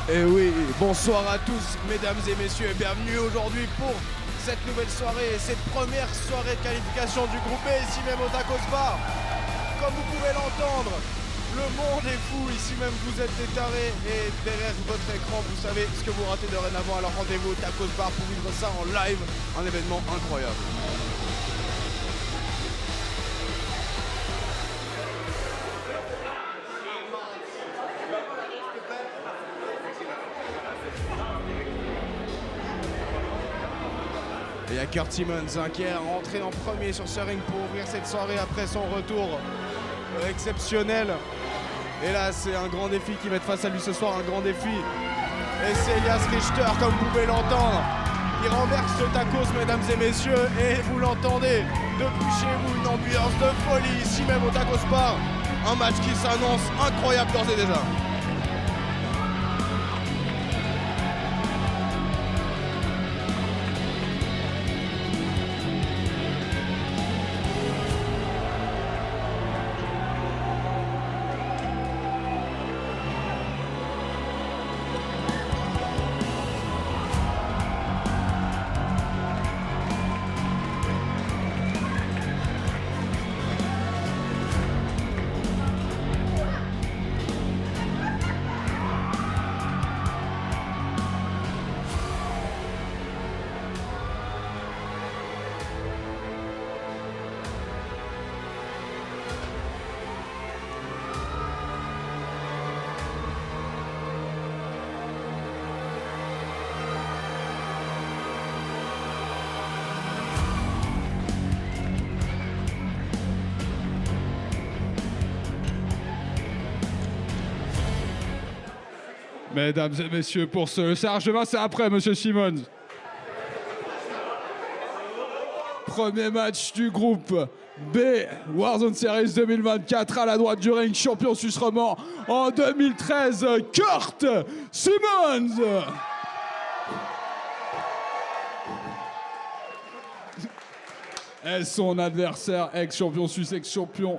Et oui, bonsoir à tous mesdames et messieurs et bienvenue aujourd'hui pour cette nouvelle soirée, cette première soirée de qualification du groupe B ici même au Tacos Bar. Comme vous pouvez l'entendre, le monde est fou, ici même vous êtes des tarés et derrière votre écran vous savez ce que vous ratez dorénavant, alors rendez-vous au Tacos Bar pour vivre ça en live, un événement incroyable. Et il y a Kurt Simmons qui est rentré en premier sur ce ring pour ouvrir cette soirée après son retour exceptionnel. Et là, c'est un grand défi qui va être face à lui ce soir, un grand défi. Et c'est Elias Richter, comme vous pouvez l'entendre. Il renverse le tacos, mesdames et messieurs, et vous l'entendez depuis chez vous, une ambiance de folie ici même au Tacos Bar. Un match qui s'annonce incroyable d'ores et déjà. Mesdames et messieurs, pour ce serrage de main, c'est après, monsieur Simmons. Premier match du groupe B, Warzone Series 2024, à la droite du ring, champion suisse roman en 2013, Kurt Simmons. Et son adversaire, ex-champion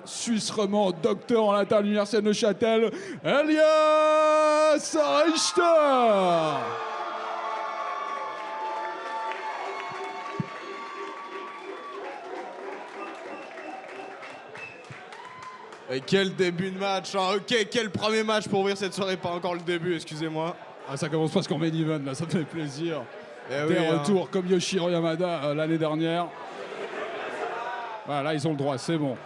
suisse roman, docteur en latin à l'université de Neuchâtel, Elias Richter. Et quel début de match, hein. Ok, quel premier match pour ouvrir cette soirée, pas encore le début, excusez-moi. Ah, ça commence presque en main event, là, ça me fait plaisir. Eh Des oui, hein. retours comme Yoshiro Yamada l'année dernière. Voilà, là, ils ont le droit, c'est bon.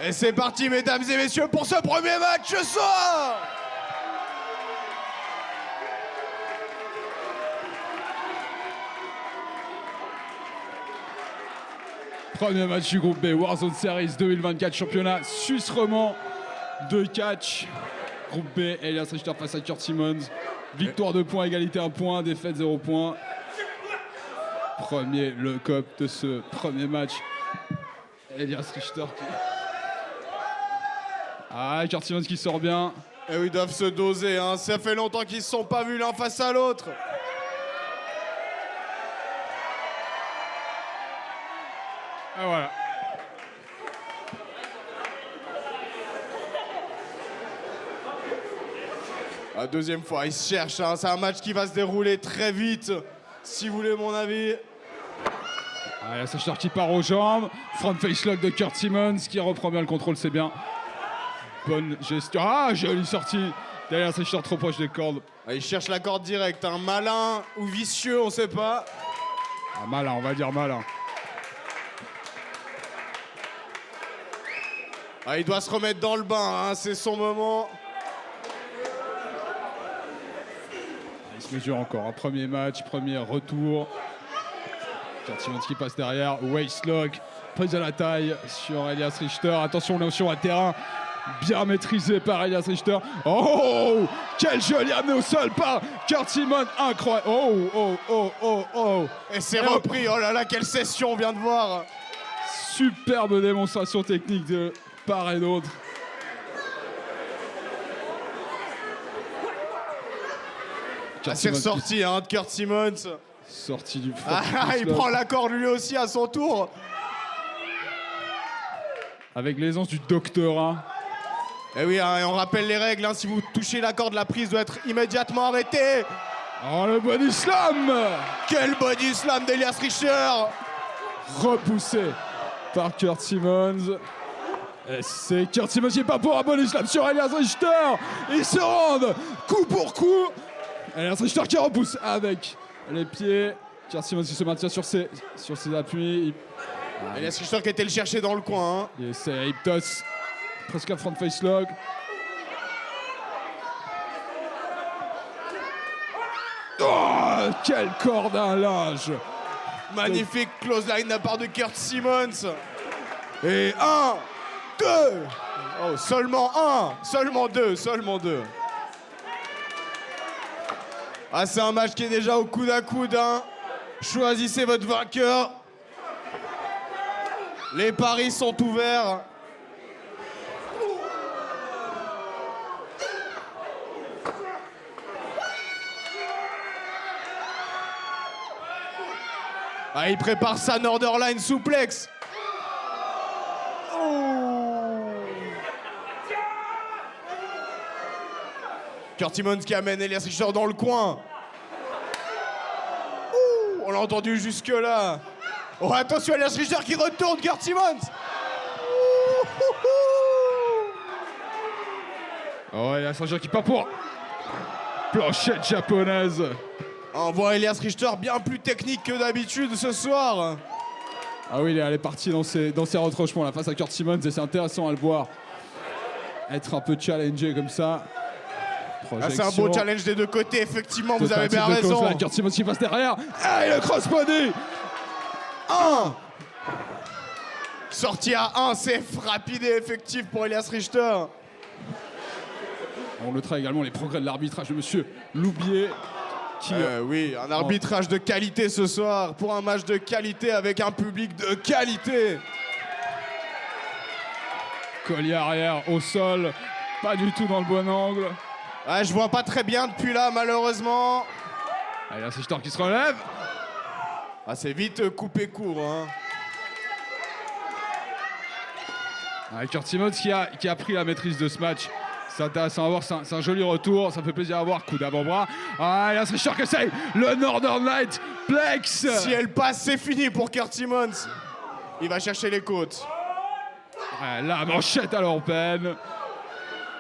Et c'est parti, mesdames et messieurs, pour ce premier match ce soir. Premier match du groupe B, Warzone Series 2024, championnat suisse roman de catch. Groupe B, Elias Richter face à Kurt Simmons. Victoire 2 points, égalité 1 point, défaite 0 points. Premier le cop de ce premier match. Elias Richter qui... Ah, Kurt Simmons qui sort bien. Et oui, ils doivent se doser, hein. Ça fait longtemps qu'ils ne se sont pas vus l'un face à l'autre. Ah voilà. La deuxième fois, ils se cherchent, hein. C'est un match qui va se dérouler très vite, si vous voulez mon avis. Ah, Elias Richter qui part aux jambes. Front face lock de Kurt Simmons qui reprend bien le contrôle, c'est bien. Bonne gestion. Ah, jolie sortie. Elias Richter trop proche des cordes. Ah, ils cherchent la corde directe, hein. Malin ou vicieux, on sait pas. Ah, malin, on va dire malin. Ah, il doit se remettre dans le bain, hein. C'est son moment. Il se mesure encore. Un premier match, premier retour. Kurt Simmons qui passe derrière. Waistlock, prise à la taille sur Elias Richter. Attention, notion à terrain. Bien maîtrisé par Elias Richter. Oh, quel joli amené au sol par Kurt Simmons. Incroyable. Oh, oh, oh, oh, oh. Et c'est repris. Oh là là, quelle session on vient de voir. Superbe démonstration technique de part et d'autre. Ah, c'est ressorti, hein, de Kurt Simmons. Sorti du Ah, il prend la corde lui aussi à son tour. avec l'aisance du doctorat. Et oui, hein, et on rappelle les règles, hein, si vous touchez la corde, la prise doit être immédiatement arrêtée. Oh, le body slam! Quel body slam d'Elias Richter! Repoussé par Kurt Simmons. Et c'est Kurt Simmons qui part pour un body slam sur Elias Richter. Ils se rendent coup pour coup. Elias Richter qui repousse avec les pieds. Kurt Simmons qui se maintient sur ses appuis. Elias Richter qui était le chercher dans le coin. Hein. Il essaie à hip toss. Presque un front face lock. Oh, quel corde à linge! Magnifique close line de la part de Kurt Simmons. Et 1, 2. Oh, seulement 1, seulement 2, seulement 2. Ah, c'est un match qui est déjà au coude à coude. Hein. Choisissez votre vainqueur. Les paris sont ouverts. Ah, il prépare sa Northern Suplex. Oh. Kurt Simmons qui amène Elias Richter dans le coin. Ouh, on l'a entendu jusque-là. Oh, attention, Elias Richter qui retourne Kurt Simmons. Oh, Elias Richter qui part pour planchette japonaise. On voit Elias Richter bien plus technique que d'habitude ce soir. Ah oui, elle est partie dans ses retranchements là, face à Kurt Simmons et c'est intéressant à le voir être un peu challengé comme ça. Ah, c'est un beau challenge des deux côtés, effectivement, vous avez bien raison. Kurt Simmons qui passe derrière. Et le crossbody 1. Sorti à 1, c'est rapide et effectif pour Elias Richter. On notera également les progrès de l'arbitrage de monsieur Loubier. Oui, un arbitrage de qualité ce soir pour un match de qualité avec un public de qualité. Collier arrière au sol, pas du tout dans le bon angle. Ouais, je vois pas très bien depuis là, malheureusement. Allez, là, c'est Richter qui se relève. Ah, c'est vite coupé court. Hein. Kurt Simmons qui a pris la maîtrise de ce match. C'est intéressant à voir, c'est un joli retour, ça fait plaisir à voir, coup d'avant-bras. Ah, Elias Richter qui essaye le Northern Light Plex. Si elle passe, c'est fini pour Kurt Simmons. Il va chercher les côtes. La manchette à l'européenne.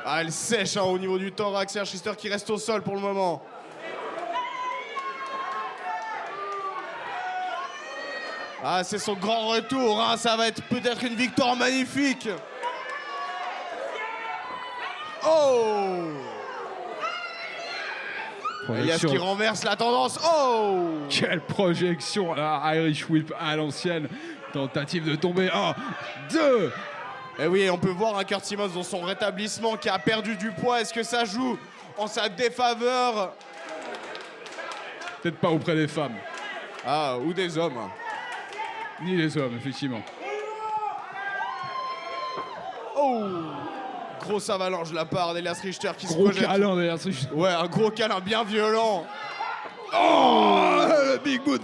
Ah, elle sèche hein, au niveau du thorax. Elias Richter qui reste au sol pour le moment. Ah, c'est son grand retour, hein. Ça va être peut-être une victoire magnifique. Oh! Elias qui renverse la tendance. Oh! Quelle projection, la Irish Whip à l'ancienne. Tentative de tomber. 1, 2. Et oui, on peut voir un Kurt Simmons dans son rétablissement qui a perdu du poids. Est-ce que ça joue en sa défaveur? Peut-être pas auprès des femmes. Ah, ou des hommes. Ni les hommes, effectivement. Oh! Grosse avalanche de la part d'Elias Richter qui se Gros projette. câlin d'Elias Richter. Ouais, un gros câlin bien violent. Oh, le Big Boot.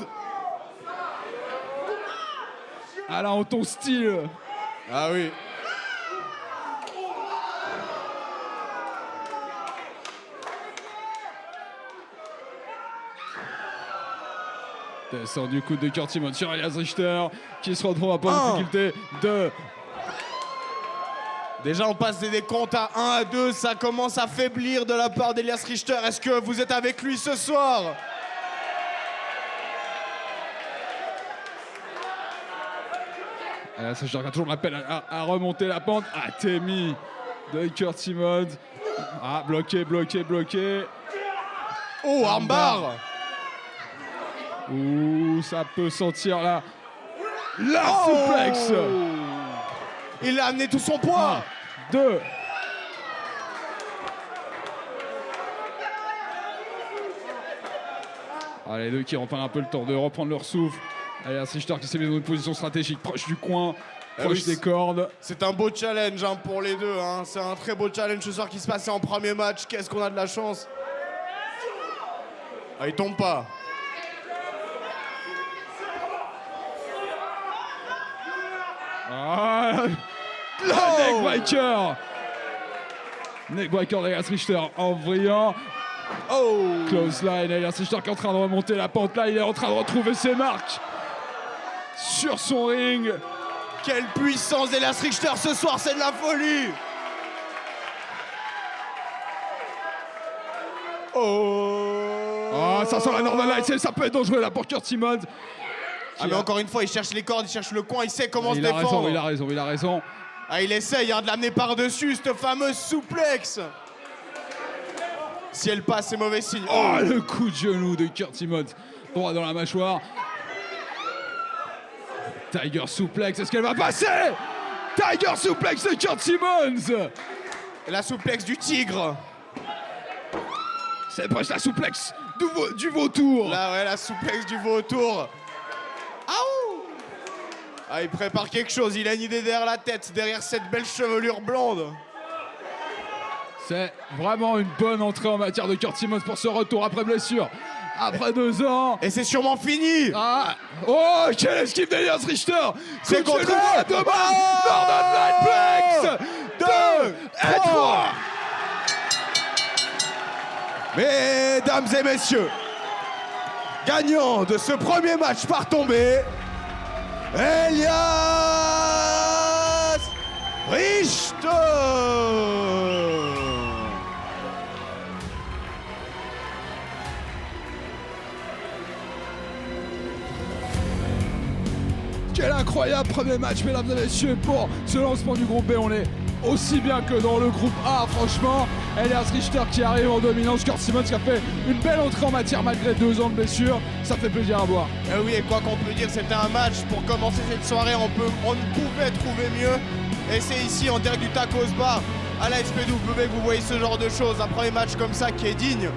Ah là, en ton style. Ah oui. Descend du coup de Kurt Simmons sur Elias Richter qui se retrouve à pas de difficulté. 2. Déjà, on passe des décomptes à 1 à 2. Ça commence à faiblir de la part d'Elias Richter. Est-ce que vous êtes avec lui ce soir? Elias Richter a toujours l'appel à remonter la pente. Atemi de Kurt Simmons. Ah, bloqué. Oh, armbar. Ouh, ça peut sentir la suplex. Il a amené tout son poids. 1, 2. Les deux qui reprennent un peu le temps de reprendre leur souffle. Elias Richter qui s'est mis dans une position stratégique proche du coin, proche des cordes. C'est un beau challenge hein, pour les deux. Hein. C'est un très beau challenge ce soir qui se passait en premier match. Qu'est-ce qu'on a de la chance. Ah, il tombe pas. Neckbreaker. Neckbreaker d'Elias Richter en brillant. Oh! Close line, Elias Richter qui est en train de remonter la pente là, il est en train de retrouver ses marques sur son ring. Quelle puissance d'Elias Richter ce soir, c'est de la folie! Oh! Ah, ça sent la Northern Lights, ça peut être dangereux là pour Kurt Simmons. Ah mais encore une fois, il cherche les cordes, il cherche le coin, il sait comment se Il a défendre. raison, il a raison. Ah, il essaye de l'amener par-dessus, cette fameuse souplex. Si elle passe, c'est mauvais signe. Oh, le coup de genou de Kurt Simmons. Droit dans la mâchoire. Tiger suplex, est-ce qu'elle va passer? Tiger suplex de Kurt Simmons. Et la souplex du tigre. C'est presque la suplex du vautour. Là, ouais, la souplex du vautour. Aouh! Ah, il prépare quelque chose, il a une idée derrière la tête, derrière cette belle chevelure blonde. C'est vraiment une bonne entrée en matière de Kurt Simmons pour ce retour après blessure. Après 2 ans. Et c'est sûrement fini. Ah. Oh, quelle esquive d'Elias Richter. C'est contre à deux mains. Northern Lightplex. 2 et 3. Mesdames et messieurs, gagnant de ce premier match par tombée, Elias Richter. Quel incroyable premier match, mesdames et messieurs, pour ce lancement du groupe B. On est aussi bien que dans le groupe A, franchement. Elias Richter qui arrive en dominance, Kurt Simmons qui a fait une belle entrée en matière malgré 2 ans de blessure. Ça fait plaisir à voir. Eh oui, et quoi qu'on peut dire, c'était un match pour commencer cette soirée. On ne pouvait trouver mieux. Et c'est ici, en direct du Tacos Bar, à la SPW, que vous voyez ce genre de choses. Un premier match comme ça qui est digne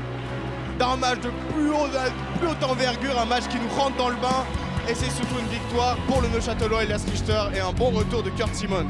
d'un match de plus haute envergure, un match qui nous rentre dans le bain. Et c'est surtout une victoire pour le Neuchâtelois Elias Richter et un bon retour de Kurt Simmons.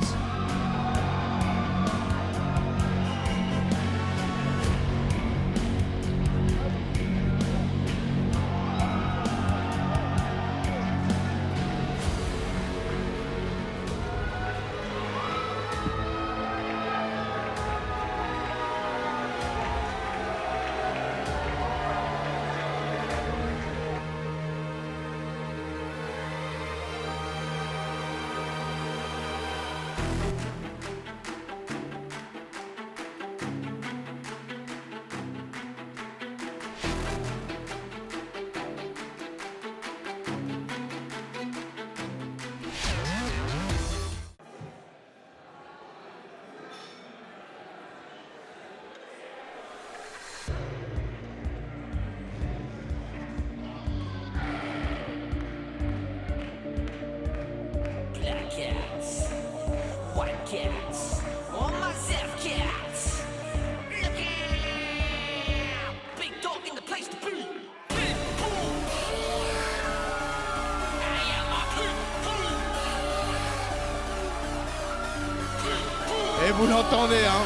Et vous l'entendez, hein,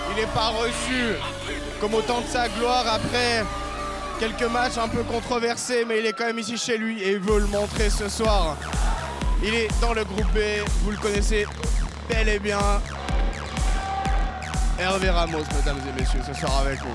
il n'est pas reçu comme au temps de sa gloire après quelques matchs un peu controversés, mais il est quand même ici chez lui et il veut le montrer ce soir. Il est dans le groupe B, vous le connaissez bel et bien. Hervé Ramos, mesdames et messieurs, ce soir avec nous.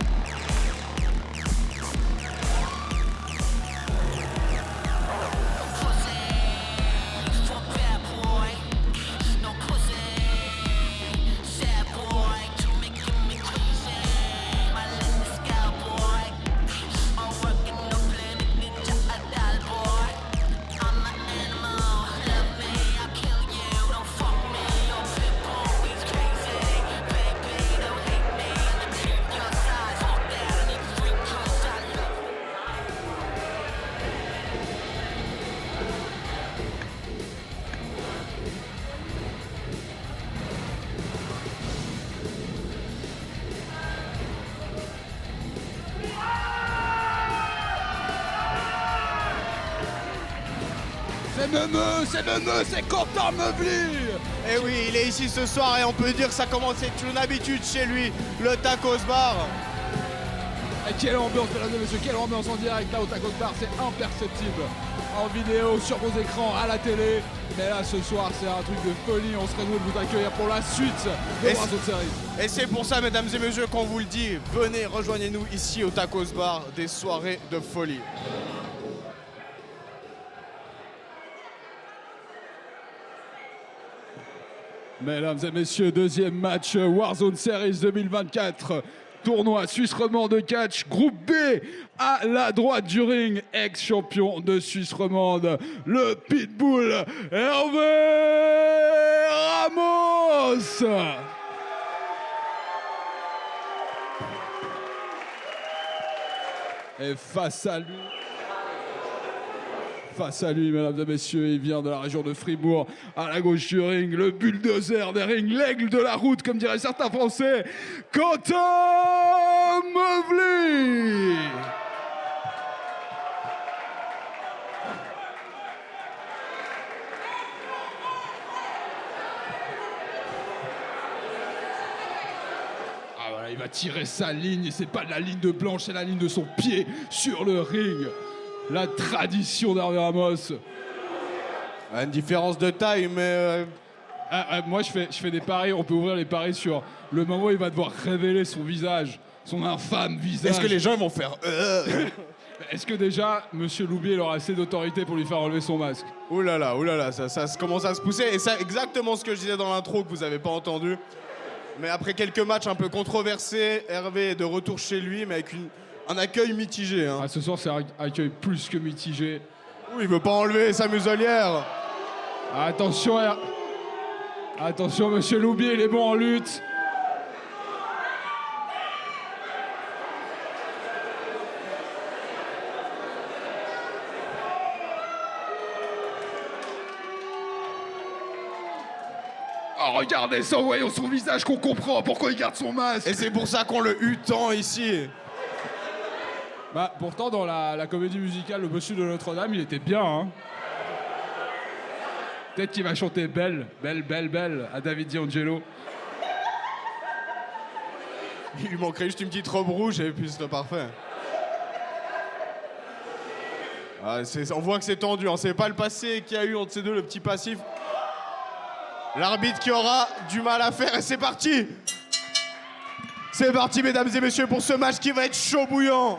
C'est Meumeux, c'est Quentin Meuvely. Et oui, il est ici ce soir et on peut dire que ça commence à être une habitude chez lui, le Tacos Bar. Et quelle ambiance, mesdames et messieurs, quelle ambiance en direct là au Tacos Bar, c'est imperceptible en vidéo, sur vos écrans, à la télé. Mais là ce soir c'est un truc de folie, on se réjouit de vous accueillir pour la suite de Warzone Series. Et c'est pour ça, mesdames et messieurs, qu'on vous le dit, venez, rejoignez-nous ici au Tacos Bar, des soirées de folie. Mesdames et messieurs, deuxième match Warzone Series 2024. Tournoi Suisse romand de catch, groupe B, à la droite du ring, ex-champion de Suisse romande, le Pitbull Hervé Ramos. Et face à lui, mesdames et messieurs, il vient de la région de Fribourg, à la gauche du ring, le bulldozer des rings, l'aigle de la route, comme diraient certains Français, Quentin Mevly. Ah voilà, il va tirer sa ligne, et c'est pas de la ligne de blanche, c'est la ligne de son pied sur le ring. La tradition d'Hervé Ramos. Une différence de taille, mais... Moi, je fais des paris. On peut ouvrir les paris sur le moment où il va devoir révéler son visage, son infâme visage. Est-ce que les gens vont faire... Est-ce que déjà, Monsieur Loubier, il aura assez d'autorité pour lui faire enlever son masque? Ouh là là, ça commence à se pousser. Et ça, exactement ce que je disais dans l'intro que vous avez pas entendu. Mais après quelques matchs un peu controversés, Hervé est de retour chez lui, mais avec un accueil mitigé. Hein. Ah, ce soir, c'est un accueil plus que mitigé. Oui, il veut pas enlever sa muselière. Attention, attention, Monsieur Loubier, il est bon en lutte. Oh, regardez ça, voyons son visage qu'on comprend pourquoi il garde son masque. Et c'est pour ça qu'on le hue tant ici. Bah, pourtant, dans la comédie musicale Le Bossu de Notre-Dame, il était bien, hein. Peut-être qu'il va chanter Belle, Belle, Belle, Belle à David D'Angelo. Il lui manquerait juste une petite robe rouge et puis c'est parfait. Ah, on voit que c'est tendu, hein. C'est pas le passé qu'il y a eu entre ces deux, le petit passif. L'arbitre qui aura du mal à faire et c'est parti. C'est parti, mesdames et messieurs, pour ce match qui va être chaud bouillant.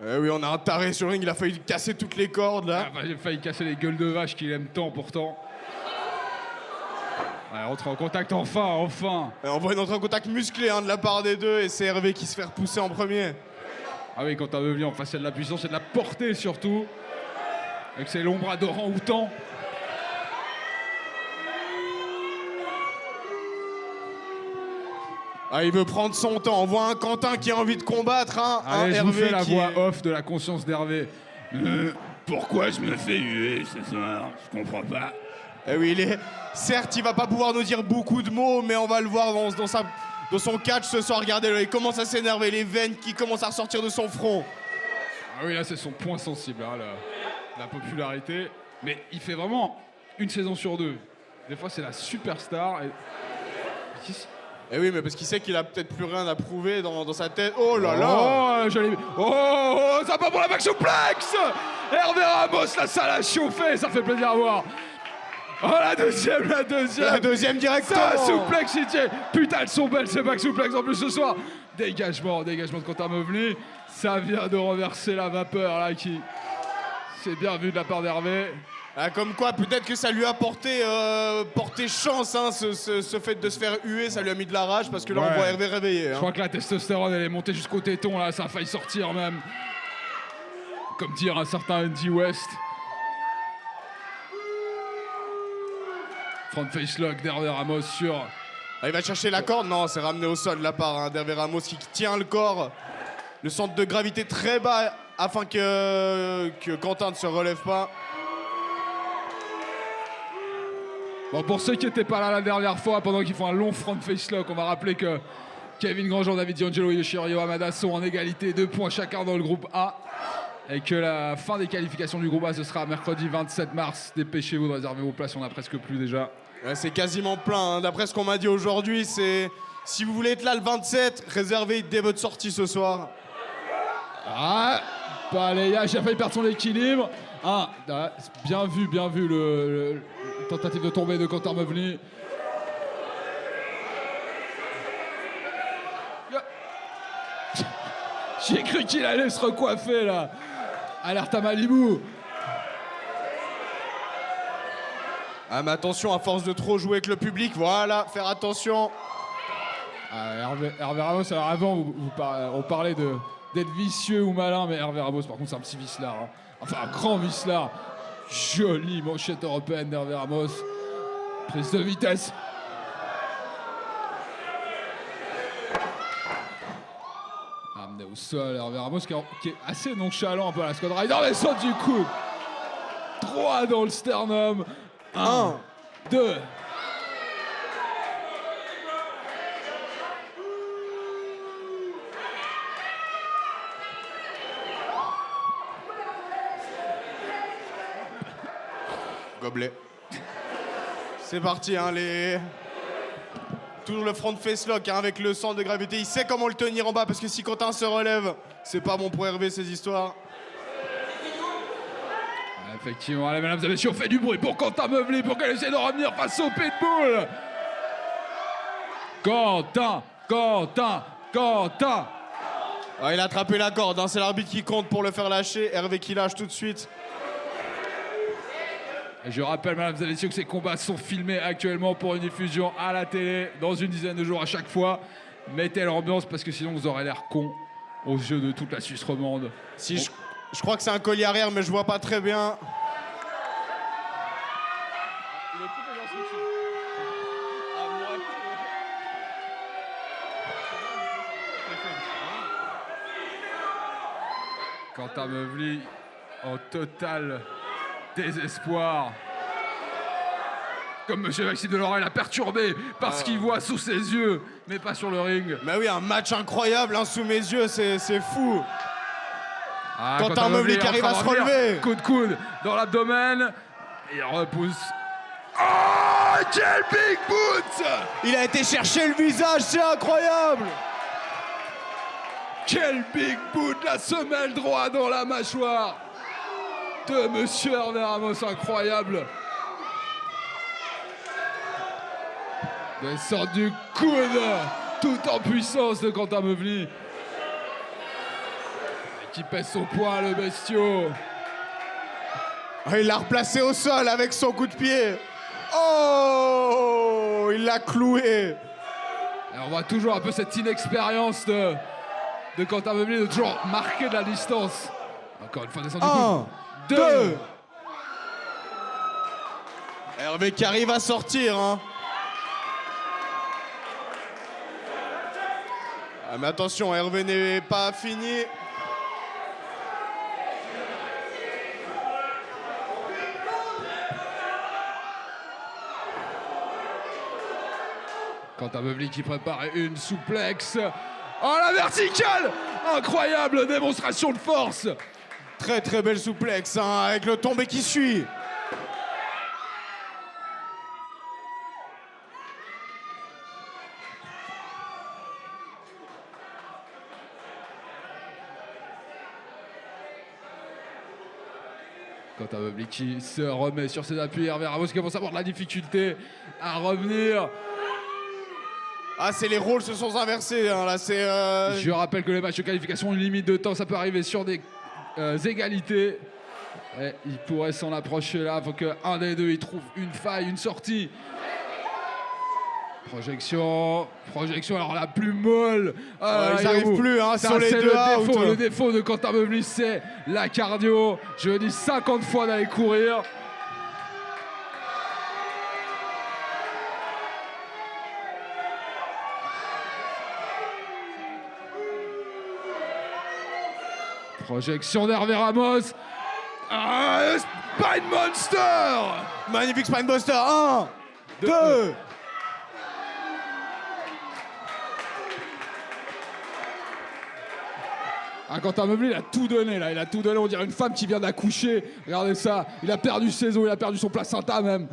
Eh oui, on a un taré sur le ring, il a failli casser toutes les cordes là. Ah, bah, j'ai failli casser les gueules de vache qu'il aime tant pourtant. Allez, rentre en contact enfin. Et on voit une entrée en contact musclé hein, de la part des deux et c'est Hervé qui se fait repousser en premier. Ah oui, quand t'as Mevly en face, il y a de la puissance et de la portée surtout. Avec ses longs bras d'orang-outan. Ah, il veut prendre son temps. On voit un Quentin qui a envie de combattre, hein, allez, un je vous Hervé fais la qui voix est... off de la conscience d'Hervé. Pourquoi je me fais huer ce soir? Je comprends pas. Eh oui, certes, il va pas pouvoir nous dire beaucoup de mots, mais on va le voir dans son catch ce soir. Regardez-le, il commence à s'énerver, les veines qui commencent à ressortir de son front. Ah oui, là, c'est son point sensible, hein, la popularité. Mais il fait vraiment une saison sur deux. Des fois, c'est la superstar. Eh oui, mais parce qu'il sait qu'il a peut-être plus rien à prouver dans sa tête. Oh là là! Oh, ça va pour la back suplex! Hervé Ramos, là, ça l'a chauffé, ça fait plaisir à voir. Oh, la deuxième! La deuxième directement! Ça, suplex, il tient. Putain, elles sont belles, ces back suplex en plus ce soir. Dégagement de Quentin Mevly. Ça vient de renverser la vapeur, là, qui... C'est bien vu de la part d'Hervé. Ah, comme quoi, peut-être que ça lui a porté chance, hein, ce fait de se faire huer, ça lui a mis de la rage, parce que là, on voit Hervé réveillé. Hein. Je crois que la testostérone, elle est montée jusqu'au téton, là, ça a failli sortir même. Comme dire un certain Andy West. Front face lock d'Hervé Ramos sur... Ah, il va chercher la corde? Non, c'est ramené au sol de la part hein, d'Hervé Ramos qui tient le corps. Le centre de gravité très bas afin que Quentin ne se relève pas. Bon, pour ceux qui n'étaient pas là la dernière fois, pendant qu'ils font un long front face lock, on va rappeler que Kevin Grandjean, David D'Angelo et Yoshiro Hamada sont en égalité, 2 points chacun dans le groupe A. et que la fin des qualifications du groupe A, ce sera mercredi 27 mars. Dépêchez-vous de réserver vos places, on a presque plus déjà. Ouais, c'est quasiment plein, hein. D'après ce qu'on m'a dit aujourd'hui, c'est... Si vous voulez être là le 27, réservez dès votre sortie ce soir. Ah, balayage, il a failli perdre son équilibre. Ah, bien vu le tentative de tomber de Quentin Mevely. J'ai cru qu'il allait se recoiffer là. Alerte à Malibu. Ah mais attention, à force de trop jouer avec le public, voilà, faire attention. Ah, Hervé Ramos, alors avant on parlait d'être vicieux ou malin, mais Hervé Ramos par contre c'est un petit vicelard. Hein. Enfin un grand vicelard. Jolie manchette européenne d'Hervé Ramos. Prise de vitesse. Amené au sol, Hervé Ramos qui est assez nonchalant un peu à la Squad Rider, mais saute du coup. 3 dans le sternum. 1, 2. Gobelet. C'est parti, hein, toujours le front face lock, hein, avec le centre de gravité. Il sait comment le tenir en bas, parce que si Quentin se relève, c'est pas bon pour Hervé, ces histoires. Effectivement, allez, mesdames et messieurs, on fait du bruit pour Quentin Mevely, pour qu'elle essaie de revenir face au Pitbull. Quentin. Ah, il a attrapé la corde, hein, c'est l'arbitre qui compte pour le faire lâcher. Hervé qui lâche tout de suite. Et je rappelle, mesdames et messieurs, que ces combats sont filmés actuellement pour une diffusion à la télé dans une dizaine de jours à chaque fois. Mettez l'ambiance parce que sinon vous aurez l'air con aux yeux de toute la Suisse romande. Si je crois que c'est un collier arrière, mais je vois pas très bien. Quentin Mevely en total désespoir. Comme Monsieur Maxime Delorel l'a perturbé parce qu'il voit sous ses yeux, mais pas sur le ring. Mais oui, un match incroyable, hein, sous mes yeux, c'est fou. Ah, Quentin Mevely qui arrive à se relever. Coup de coude dans l'abdomen. Il repousse. Oh, quel big boot! Il a été chercher le visage, c'est incroyable. Quel big boot, la semelle droite dans la mâchoire de Monsieur Hervé Ramos, incroyable. Descend du coude, tout en puissance de Quentin Mevely. Qui pèse son poids, le bestiau. Oh, il l'a replacé au sol avec son coup de pied. Oh, il l'a cloué. Et on voit toujours un peu cette inexpérience de Quentin Mevely de toujours marquer de la distance. Encore une fois, descendu. 1, 2. Hervé qui arrive à sortir, hein. Ah, mais attention, Hervé n'est pas fini. Quentin Mevely qui prépare une souplex. Oh, la verticale! Incroyable démonstration de force. Très très belle souplex, hein, avec le tombé qui suit. Quentin Mevely qui se remet sur ses appuis. Hervé Ramos qui commence à avoir de la difficulté à revenir. Ah, c'est les rôles se sont inversés, hein, là, c'est... Je rappelle que les matchs de qualification ont une limite de temps, ça peut arriver sur des égalités. Et il pourrait s'en approcher là, il faut qu'un des deux il trouve une faille, une sortie. Projection, alors la plus molle. ils n'arrivent plus, hein, sur les deux out. Le défaut de Quentin Mevely, c'est la cardio. Je dis 50 fois d'aller courir. Projection d'Hervé Ramos. Spine Monster. Magnifique Spine Buster. 1, 2. Ah, Quentin Meublé, il a tout donné là, il a tout donné, on dirait une femme qui vient d'accoucher. Regardez ça, il a perdu ses os, il a perdu son placenta même.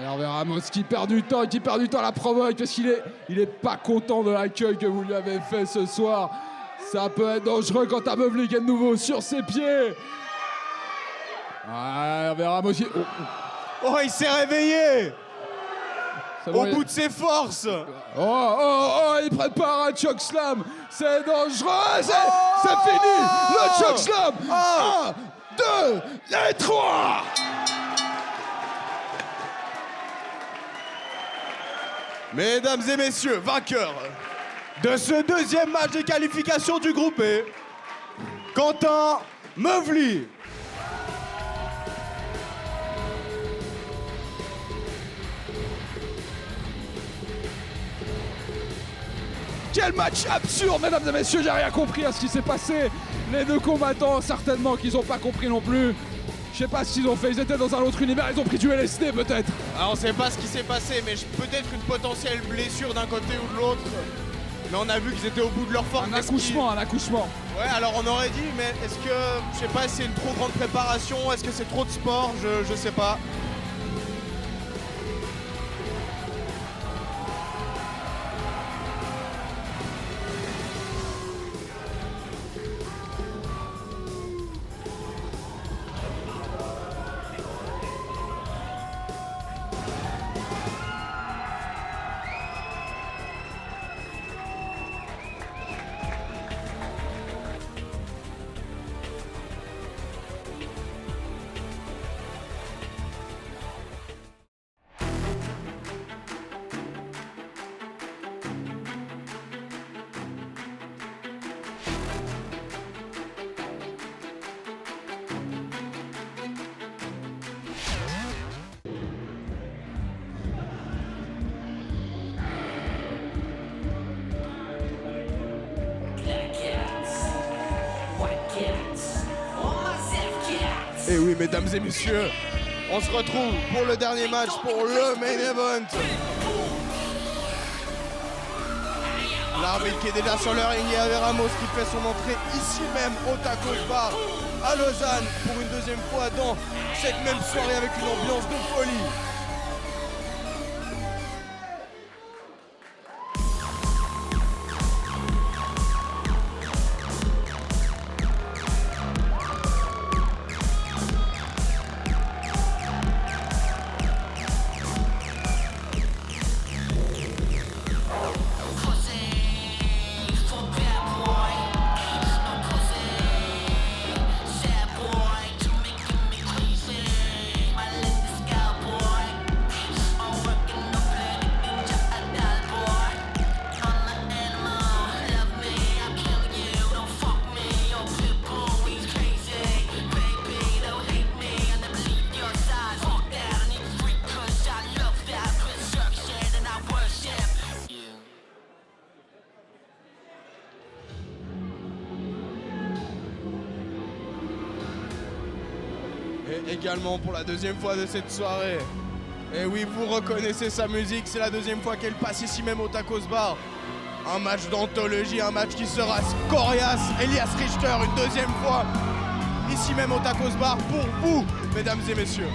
Hervé Ramos qui perd du temps, la provoque parce qu'il est pas content de l'accueil que vous lui avez fait ce soir. Ça peut être dangereux quand Quentin Meublé qui est de nouveau sur ses pieds. Ah, Hervé Ramos, Oh, il s'est réveillé au bon, bout de ses forces. il prépare un chokeslam. C'est dangereux, c'est fini. Le chokeslam. 1, 2 et 3. Mesdames et messieurs, vainqueur de ce deuxième match de qualification du groupe B, Quentin Meublé. Quel match absurde, mesdames et messieurs, j'ai rien compris à ce qui s'est passé. Les deux combattants, certainement qu'ils n'ont pas compris non plus. Je sais pas ce qu'ils ont fait, ils étaient dans un autre univers, ils ont pris du LSD peut-être. Alors on sait pas ce qui s'est passé, mais peut-être une potentielle blessure d'un côté ou de l'autre. Mais on a vu qu'ils étaient au bout de leur force. Un accouchement. Ouais, alors on aurait dit, mais est-ce que, je sais pas, c'est une trop grande préparation, est-ce que c'est trop de sport, je sais pas. Et oui, mesdames et messieurs, on se retrouve pour le dernier match, pour le main event. L'arbitre qui est déjà sur le ring, et Hervé Ramos qui fait son entrée ici même au Tacos Bar à Lausanne pour une deuxième fois dans cette même soirée avec une ambiance de folie. Et également pour la deuxième fois de cette soirée. Et oui, vous reconnaissez sa musique, c'est la deuxième fois qu'elle passe ici même au Tacos Bar. Un match d'anthologie, un match qui sera coriace. Elias Richter, une deuxième fois, ici même au Tacos Bar pour vous, mesdames et messieurs.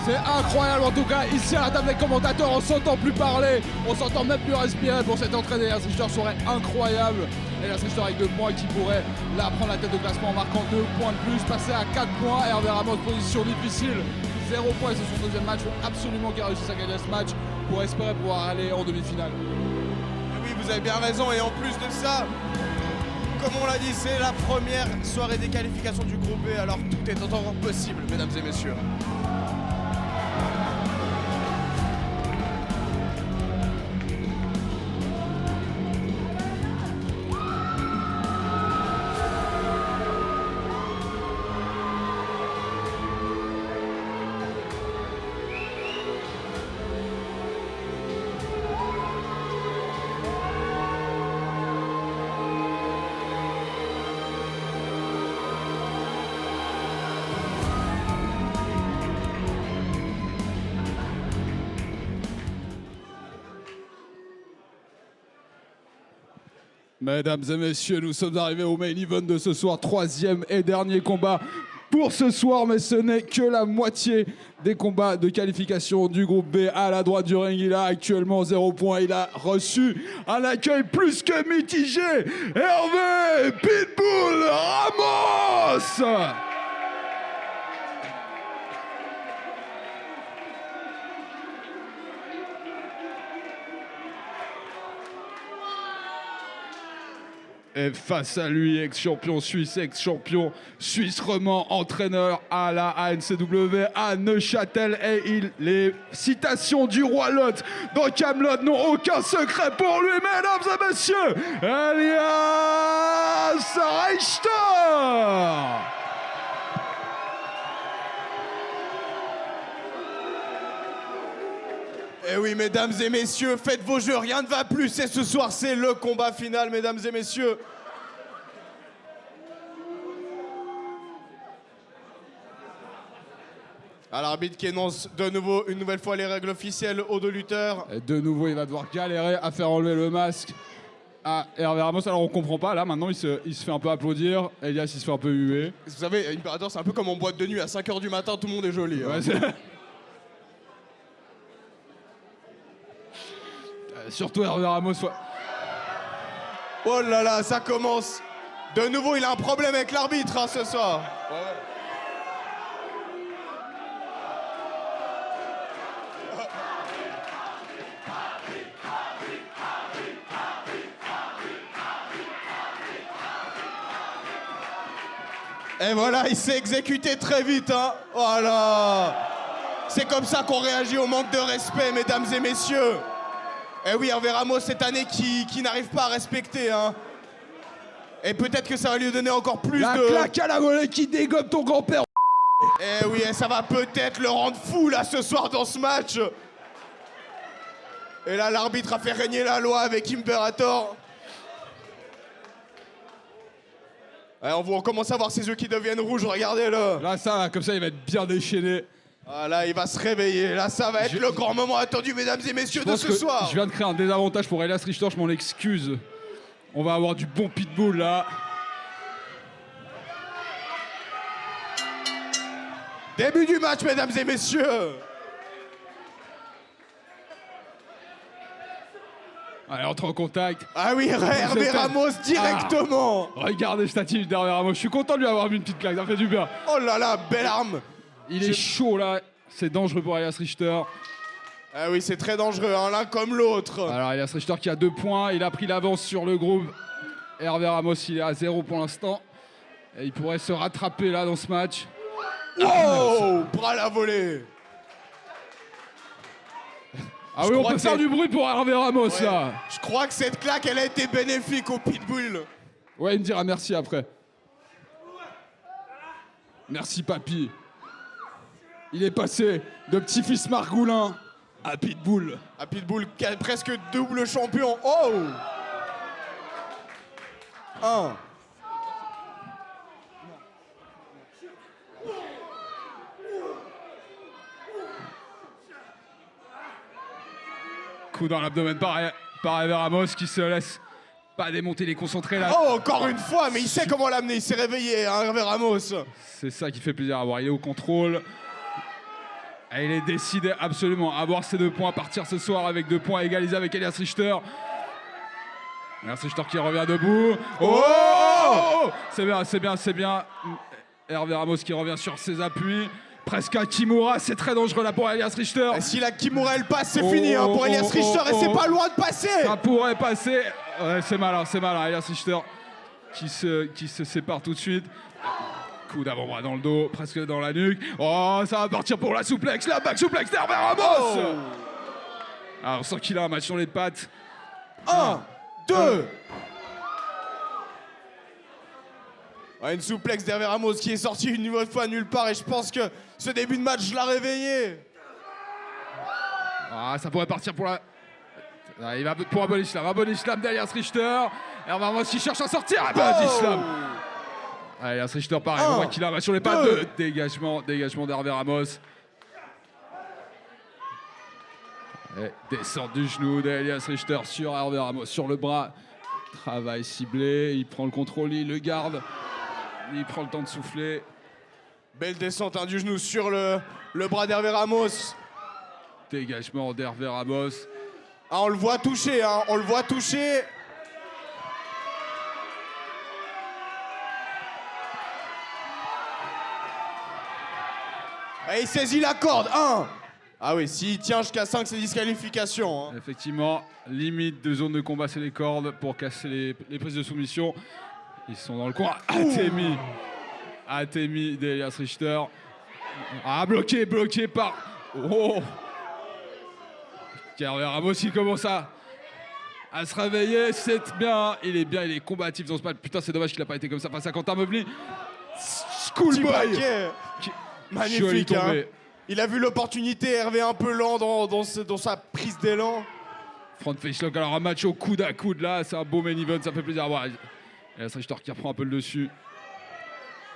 C'est incroyable en tout cas, ici à la table des commentateurs, on s'entend plus parler, on s'entend même plus respirer pour cette entrée d'Elias Richter, serait incroyable. Elias Richter avec 2 points qui pourrait là prendre la tête de classement en marquant 2 points de plus, passer à 4 points. Hervé Ramos, position difficile, 0 points, c'est son deuxième match, il faut absolument qu'il réussisse à gagner ce match pour espérer pouvoir aller en demi-finale. Oui, vous avez bien raison, et en plus de ça, comme on l'a dit, c'est la première soirée des qualifications du groupe B, alors tout est encore possible, mesdames et messieurs. Mesdames et messieurs, nous sommes arrivés au main event de ce soir, troisième et dernier combat pour ce soir, mais ce n'est que la moitié des combats de qualification du groupe B. À la droite du ring, il a actuellement 0 points. Il a reçu un accueil plus que mitigé. Hervé Pitbull Ramos. Et face à lui, ex-champion suisse roman, entraîneur à la ANCW à Neuchâtel. Et les citations du roi Lot dans Kaamelott n'ont aucun secret pour lui, mesdames et messieurs, Elias Richter. Eh oui, mesdames et messieurs, faites vos jeux, rien ne va plus. Et ce soir, c'est le combat final, mesdames et messieurs. À l'arbitre qui énonce de nouveau, une nouvelle fois, les règles officielles aux deux lutteurs. Et de nouveau, il va devoir galérer à faire enlever le masque à Hervé Ramos. Alors, on comprend pas. Là, maintenant, il se fait un peu applaudir. Elias, il se fait un peu huer. Vous savez, Imperator, c'est un peu comme en boîte de nuit. À 5h du matin, tout le monde est joli. Ouais, surtout Hervé Ramos. Oh là là, ça commence. De nouveau, il a un problème avec l'arbitre ce soir. Ouais. Et voilà, il s'est exécuté très vite, hein. Voilà. C'est comme ça qu'on réagit au manque de respect, mesdames et messieurs. Eh oui, Hervé Ramos, cette année, qui n'arrive pas à respecter, hein. Et peut-être que ça va lui donner encore plus la claque à la volée qui dégomme ton grand-père. Eh oui, et ça va peut-être le rendre fou, là, ce soir, dans ce match. Et là, l'arbitre a fait régner la loi avec Imperator. Ouais, on commence à voir ses yeux qui deviennent rouges, regardez-le. Là, ça, comme ça, il va être bien déchaîné. Ah, là, il va se réveiller. Là, ça va être le grand moment attendu, mesdames et messieurs, de ce soir. Je viens de créer un désavantage pour Elias Richter, je m'en excuse. On va avoir du bon pitbull, là. Début du match, mesdames et messieurs. Allez, entre en contact. Ah oui, Hervé Ramos directement. Regardez cette attitude d'Hervé Ramos. Je suis content de lui avoir mis une petite claque, ça fait du bien. Oh là là, belle arme. Il est chaud, là. C'est dangereux pour Elias Richter. Ah oui, c'est très dangereux, hein, l'un comme l'autre. Alors, Elias Richter qui a 2 points. Il a pris l'avance sur le groupe. Hervé Ramos, il est à 0 pour l'instant. Et il pourrait se rattraper, là, dans ce match. Oh, bras à la volée. Ah oui, on peut faire du bruit pour Hervé Ramos, ouais, là. Je crois que cette claque, elle a été bénéfique au Pitbull. Ouais, il me dira merci après. Merci, papy. Il est passé de petit-fils Margoulin à Pitbull. À Pitbull, presque double champion. Oh! 1. Coup dans l'abdomen par Hervé Ramos qui se laisse pas démonter, il est concentré là. Oh, encore une fois, mais il sait comment l'amener, il s'est réveillé, hein, Hervé Ramos. C'est ça qui fait plaisir à voir, il est au contrôle. Et il est décidé absolument à avoir ses 2 points, à partir ce soir avec 2 points égalisés avec Elias Richter. Elias Richter qui revient debout. Oh! C'est bien, c'est bien, c'est bien. Hervé Ramos qui revient sur ses appuis. Presque un Kimura, c'est très dangereux là pour Elias Richter. Et si la Kimura elle passe, c'est fini hein, pour Elias Richter et c'est pas loin de passer. Ça pourrait passer. Ouais, c'est malin, Elias Richter qui se sépare tout de suite. Coup d'avant-bras dans le dos, presque dans la nuque. Oh, ça va partir pour la souplex, la back souplex d'Hervé Ramos. Oh. Ah, on sent qu'il a un match sur les pattes. 1, 2. Ouais, une souplex d'Hervé Ramos qui est sorti une nouvelle fois nulle part et je pense que ce début de match l'a réveillé. Ah, ça pourrait partir pour la... Ah, il va pour un body slam. Un body slam d'Elias Richter. Hervé Ramos qui cherche à sortir. Un body slam. Ah, Elias Richter pareil. On voit qu'il a un match sur les pattes. Dégagement d'Hervé Ramos. Et descente du genou d'Elias Richter sur Hervé Ramos, sur le bras Travail ciblé, il prend le contrôle, il le garde. Il prend le temps de souffler. Belle descente du genou sur le bras d'Hervé Ramos. Dégagement d'Hervé Ramos. Ah, on le voit toucher, hein, on le voit toucher. Et il saisit la corde, 1. Ah oui, s'il tient jusqu'à 5, c'est disqualification. Hein. Effectivement, limite de zone de combat, c'est les cordes pour casser les prises de soumission. Ils sont dans le coin. Atemi d'Elias Richter. Ah, bloqué par... Oh, Hervé Ramos, il commence à se réveiller. C'est bien, il est combatif dans ce match. Putain, c'est dommage qu'il n'a pas été comme ça face à Quentin Meuvely. Schoolboy. Magnifique, hein. Il a vu l'opportunité, Hervé un peu lent dans sa prise d'élan. Front face lock, alors un match au coude à coude là, c'est un beau main event, ça fait plaisir à voir. Et Richter qui reprend un peu le dessus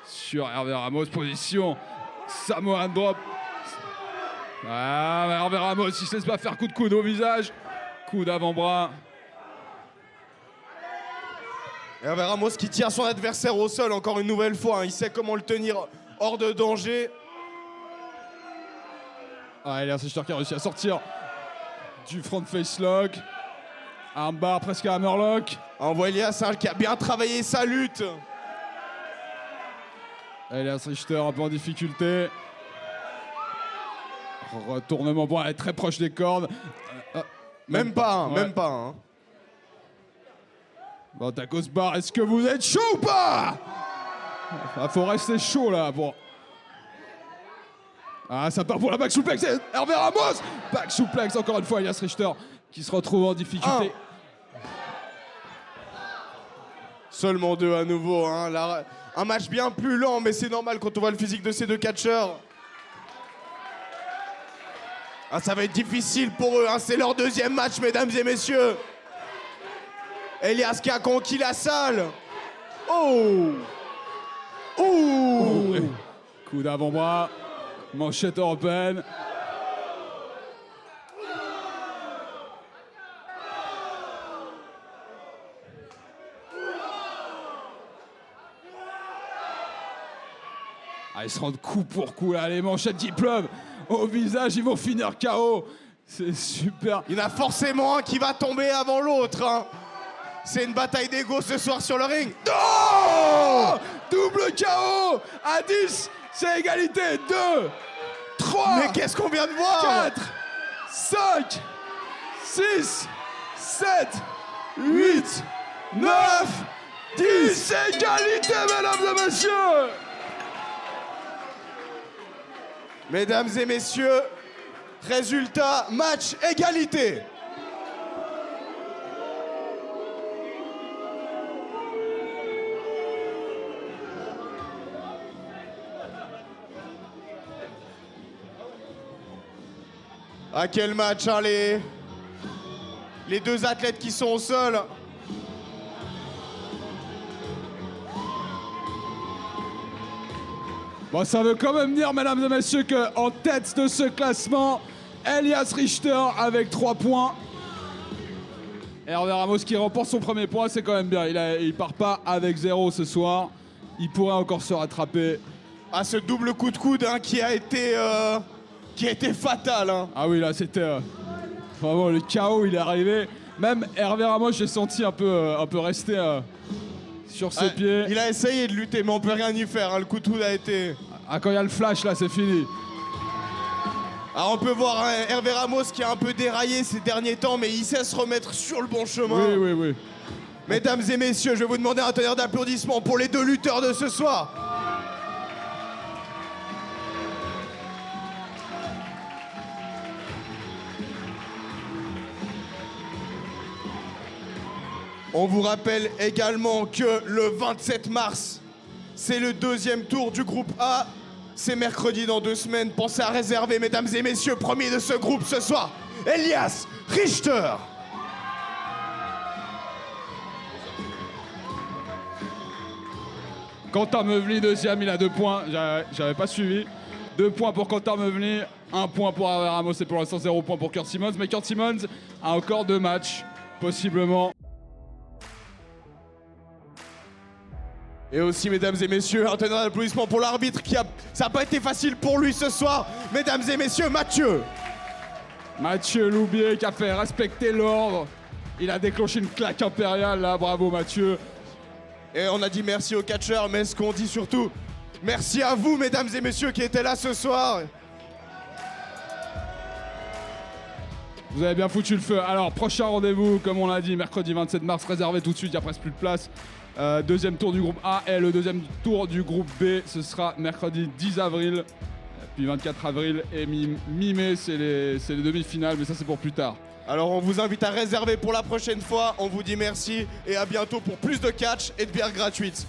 sur Hervé Ramos, position Samoan drop. Ah, Hervé Ramos, il se laisse pas faire coup de coude au visage, coup d'avant-bras. Hervé Ramos qui tient son adversaire au sol encore une nouvelle fois, hein. Il sait comment le tenir hors de danger. Ah, Elias Richter qui a réussi à sortir du front face lock. Un bar presque à hammerlock. On voit Elias qui a bien travaillé sa lutte. Elias Richter un peu en difficulté. Retournement, bon, elle est très proche des cordes. Même pas. Hein. Bon, Tacos Bar, est-ce que vous êtes chaud ou pas? Faut rester chaud là. Bon. Ah, ça part pour la back suplex, c'est Hervé Ramos. Back suplex, encore une fois, Elias Richter qui se retrouve en difficulté. Seulement 2 à nouveau. Hein. Un match bien plus lent, mais c'est normal quand on voit le physique de ces deux catcheurs. Ah, ça va être difficile pour eux. Hein. C'est leur deuxième match, mesdames et messieurs. Elias qui a conquis la salle. Oh! Coup d'avant-bras. Manchette européenne. Ah, ils se rendent coup pour coup là, les manchettes qui pleuvent au visage, ils vont finir KO. C'est super. Il y en a forcément un qui va tomber avant l'autre. Hein. C'est une bataille d'ego ce soir sur le ring. Oh, double KO à 10, c'est égalité. 2, 3. Mais qu'est-ce qu'on vient de voir? 4, 5, 6, 7, 8, 9, 10. Égalité, mesdames et messieurs. Mesdames et messieurs, résultat, match, égalité. Ah, quel match, hein, les deux athlètes qui sont au sol. Bon, ça veut quand même dire, mesdames et messieurs, qu'en tête de ce classement, Elias Richter avec 3 points. Hervé Ramos qui remporte son premier point, c'est quand même bien. Il part pas avec 0 ce soir. Il pourrait encore se rattraper. Ah, ce double coup de coude hein, qui a été fatal. Hein. Ah oui, là, c'était... vraiment, le chaos, il est arrivé. Même Hervé Ramos, j'ai senti un peu rester sur ses pieds. Il a essayé de lutter, mais on peut rien y faire. Hein. Le coup de coude a été... Ah, quand il y a le flash, là, c'est fini. Alors, on peut voir hein, Hervé Ramos qui a un peu déraillé ces derniers temps, mais il sait se remettre sur le bon chemin. Oui. Mesdames et messieurs, je vais vous demander un tonnerre d'applaudissements pour les deux lutteurs de ce soir. On vous rappelle également que le 27 mars, c'est le deuxième tour du groupe A. C'est mercredi dans 2 semaines. Pensez à réserver, mesdames et messieurs, premier de ce groupe ce soir, Elias Richter. Quentin Meuvely, deuxième, il a 2 points. J'avais pas suivi. 2 points pour Quentin Meuvely, 1 point pour Hervé Ramos et pour l'instant 0 point pour Kurt Simmons. Mais Kurt Simmons a encore 2 matchs, possiblement. Et aussi, mesdames et messieurs, un tonnerre d'applaudissements pour l'arbitre ça n'a pas été facile pour lui ce soir. Mesdames et messieurs, Mathieu. Mathieu Loubier qui a fait respecter l'ordre. Il a déclenché une claque impériale là, bravo Mathieu. Et on a dit merci aux catcheurs, mais ce qu'on dit surtout, merci à vous, mesdames et messieurs, qui étaient là ce soir. Vous avez bien foutu le feu. Alors, prochain rendez-vous, comme on l'a dit, mercredi 27 mars, réservé tout de suite, il n'y a presque plus de place. Deuxième tour du groupe A et le deuxième tour du groupe B, ce sera mercredi 10 avril. Puis 24 avril et mi-mai, c'est les demi-finales, mais ça c'est pour plus tard. Alors on vous invite à réserver pour la prochaine fois, on vous dit merci et à bientôt pour plus de catch et de bières gratuites.